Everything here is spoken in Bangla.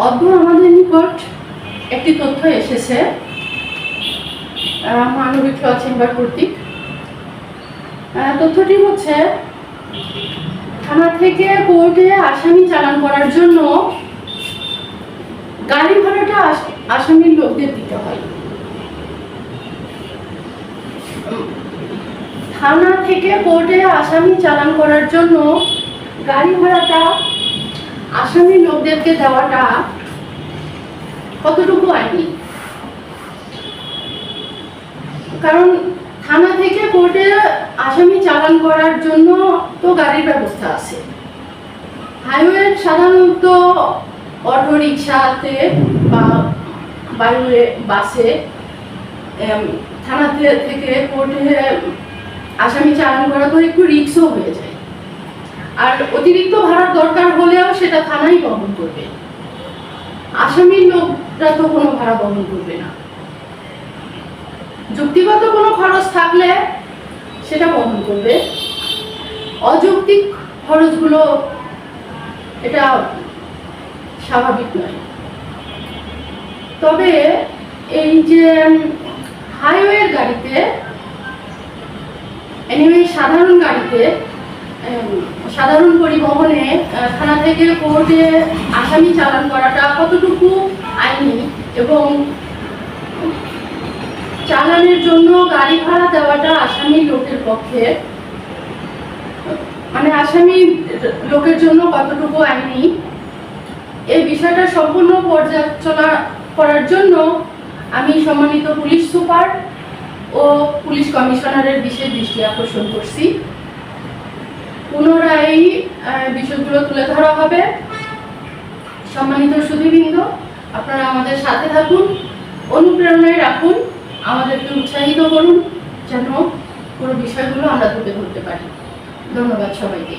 অদ্ভুত আমাদের নিকট একটি তথ্য এসেছে মানবিক ল চেম্বার কর্তৃক। তথ্যটি হচ্ছে, থানা থেকে কোর্টে আসামি চালান করার জন্য গাড়ি ভাড়াটা আসামির লোকদের দিতে হয়। থানা থেকে কোর্টে আসামি চালান করার জন্য গাড়ি ভাড়াটা আসামি লোকদেরকে দেওয়াটা কতটুকু আইনি? কারণ থানা থেকে কোর্টে আসামি চালান করার জন্য তো গাড়ির ব্যবস্থা আছে। হাইওয়ে সাধারণত অটো রিক্সাতে বা বাইরে বাসে থানা থেকে কোর্টে আসামি চালান করা তো একটু রিক্সও হয়ে যায়। আর অতিরিক্ত ভাড়ার দরকার হলেও সেটা থানাই বহন করবে, আসামির লোকরা তো কোনো ভাড়া বহন করবে না। যুক্তিগত কোনো খরচ থাকলে সেটা বহন করবে, অযৌক্তিক খরচগুলো এটা স্বাভাবিক নয়। তবে এই যে হাইওয়ের গাড়িতে, সাধারণ গাড়িতে, সাধারণ পরিবহনে থানা থেকে কোর্টে আসামি চালান করাটা কতটুকু আইনি এবং চালানের জন্য গাড়ি ভাড়া দেওয়াটা আসামি লোকের পক্ষে, মানে আসামি লোকের জন্য কতটুকু আইনি, এই বিষয়টা সম্পূর্ণ পর্যালোচনা করার জন্য আমি সম্মানিত পুলিশ সুপার ও পুলিশ কমিশনারের বিশেষ দৃষ্টি আকর্ষণ করছি। পুনরায় বিষয়গুলো তুলে ধরা হবে। সম্মানিত সুধীবৃন্দ, আপনারা আমাদের সাথে থাকুন, অনুপ্রেরণায় রাখুন, আমাদেরকে উৎসাহিত করুন যেন পুরো বিষয়গুলো আমরা তুলে ধরতে পারি। ধন্যবাদ সবাইকে।